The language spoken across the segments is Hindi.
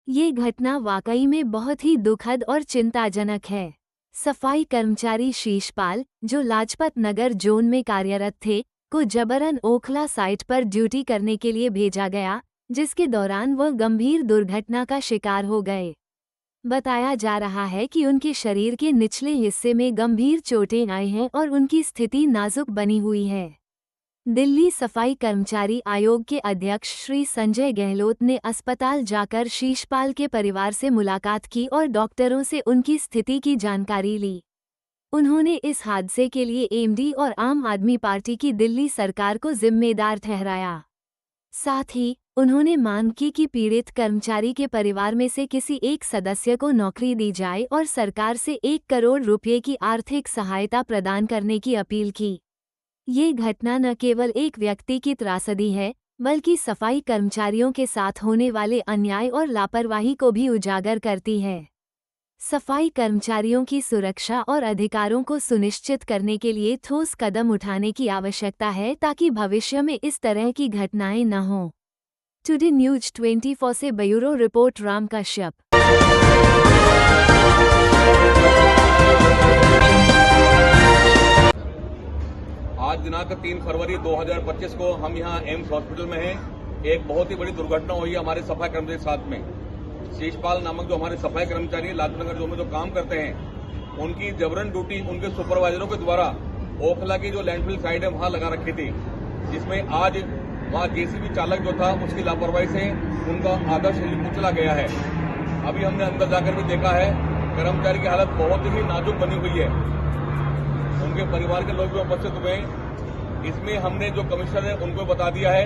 ये घटना वाकई में बहुत ही दुखद और चिंताजनक है। सफाई कर्मचारी शीशपाल, जो लाजपत नगर जोन में कार्यरत थे, को जबरन ओखला साइट पर ड्यूटी करने के लिए भेजा गया, जिसके दौरान वह गंभीर दुर्घटना का शिकार हो गए। बताया जा रहा है कि उनके शरीर के निचले हिस्से में गंभीर चोटें आई हैं और उनकी स्थिति नाजुक बनी हुई है। दिल्ली सफाई कर्मचारी आयोग के अध्यक्ष श्री संजय गहलोत ने अस्पताल जाकर शीशपाल के परिवार से मुलाकात की और डॉक्टरों से उनकी स्थिति की जानकारी ली। उन्होंने इस हादसे के लिए एमडी और आम आदमी पार्टी की दिल्ली सरकार को जिम्मेदार ठहराया। साथ ही उन्होंने मांग की कि पीड़ित कर्मचारी के परिवार में से किसी एक सदस्य को नौकरी दी जाए और सरकार से 1 करोड़ रुपये की आर्थिक सहायता प्रदान करने की अपील की। ये घटना न केवल एक व्यक्ति की त्रासदी है, बल्कि सफाई कर्मचारियों के साथ होने वाले अन्याय और लापरवाही को भी उजागर करती है। सफाई कर्मचारियों की सुरक्षा और अधिकारों को सुनिश्चित करने के लिए ठोस कदम उठाने की आवश्यकता है ताकि भविष्य में इस तरह की घटनाएं न हों। टुडे न्यूज 24 से ब्यूरो रिपोर्ट राम कश्यप। आज दिनांक 3 फरवरी 2025 को हम यहाँ एम्स हॉस्पिटल में हैं। एक बहुत ही बड़ी दुर्घटना हुई है हमारे सफाई कर्मचारी के साथ में। शीशपाल नामक जो हमारे सफाई कर्मचारी लाजपत नगर जोन में जो काम करते हैं, उनकी जबरन ड्यूटी उनके सुपरवाइजरों के द्वारा ओखला की जो लैंडफिल साइट है वहां लगा रखी थी, जिसमें आज वहां जेसीबी चालक जो था उसकी लापरवाही से उनका आधा शरीर कुचला गया है। अभी हमने अंदर जाकर भी देखा है, कर्मचारी की हालत बहुत ही नाजुक बनी हुई है। उनके परिवार के लोग भी उपस्थित हुए। इसमें हमने जो कमिश्नर है उनको बता दिया है,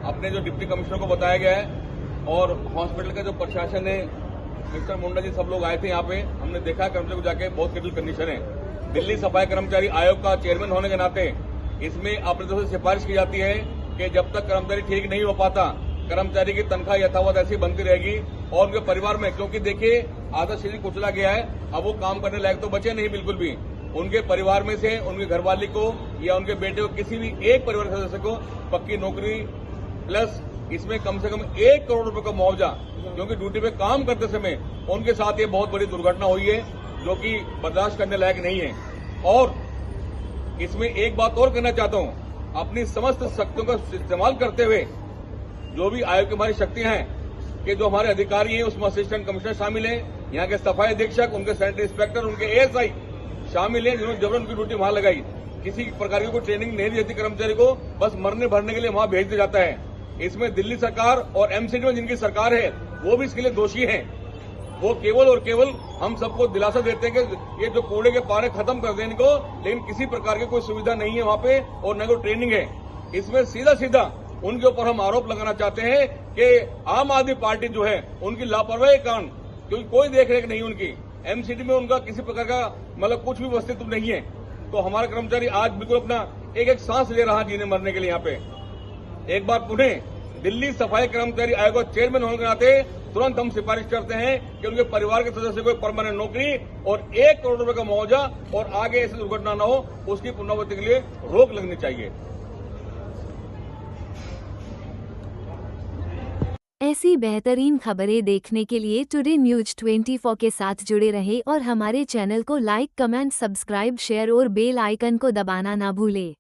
अपने जो डिप्टी कमिश्नर को बताया गया है, और हॉस्पिटल का जो प्रशासन है, मिस्टर मुंडा जी सब लोग आए थे यहाँ पे। हमने देखा कर्मचारी को जाके बहुत क्रिटिकल कंडीशन है। दिल्ली सफाई कर्मचारी आयोग का चेयरमैन होने के नाते इसमें अपने तरफ से सिफारिश की जाती है कि जब तक कर्मचारी ठीक नहीं हो पाता, कर्मचारी की तनख्वाह यथावत ऐसी बनती रहेगी। और उनके परिवार में, क्योंकि देखिए आधा शरीर कुचला गया है, अब वो काम करने लायक तो बचे नहीं बिल्कुल भी। उनके परिवार में से उनके घरवाली को या उनके बेटे को, किसी भी एक परिवार सदस्य को पक्की नौकरी प्लस इसमें कम से कम 1 करोड़ रुपए का मुआवजा, क्योंकि ड्यूटी पे काम करते समय उनके साथ ये बहुत बड़ी दुर्घटना हुई है जो कि बर्दाश्त करने लायक नहीं है। और इसमें एक बात और कहना चाहता हूं, अपनी समस्त शक्तियों का इस्तेमाल करते हुए जो भी आयोग की हमारी शक्तियां हैं कि जो हमारे अधिकारी हैं उसमें असिस्टेंट कमिश्नर शामिल हैं, यहाँ के सफाई अधीक्षक, उनके सैनिटरी इंस्पेक्टर, उनके एएसआई शामिल हैं, जिन्होंने जबरन उनकी ड्यूटी वहां लगाई। किसी प्रकार की कोई ट्रेनिंग नहीं दी जाती कर्मचारी को, बस मरने भरने के लिए वहां भेज दिया जाता है। इसमें दिल्ली सरकार और एमसीडी में जिनकी सरकार है वो भी इसके लिए दोषी हैं। वो केवल और केवल हम सबको दिलासा देते हैं कि ये जो कूड़े के पारे खत्म कर दें इनको, लेकिन किसी प्रकार की कोई सुविधा नहीं है वहां पे और न कोई ट्रेनिंग है। इसमें सीधा सीधा उनके ऊपर हम आरोप लगाना चाहते हैं कि आम आदमी पार्टी जो है उनकी लापरवाही के कारण, क्योंकि कोई देखरेख नहीं उनकी, एमसीडी में उनका किसी प्रकार का मतलब कुछ भी अस्तित्व नहीं है। तो हमारा कर्मचारी आज बिल्कुल अपना एक एक सांस ले रहा जीने मरने के लिए यहाँ पे। एक बार पुनः दिल्ली सफाई कर्मचारी आयोग का चेयरमैन होने के नाते तुरंत हम सिफारिश करते हैं कि उनके परिवार के सदस्य को परमानेंट नौकरी और 1 करोड़ रुपए का मुआवजा, और आगे ऐसी दुर्घटना न हो उसकी पुनरावृत्ति के लिए रोक लगनी चाहिए। ऐसी बेहतरीन खबरें देखने के लिए टुडे न्यूज 24 के साथ जुड़े रहे और हमारे चैनल को लाइक, कमेंट, सब्सक्राइब, शेयर और बेल आइकन को दबाना ना भूले।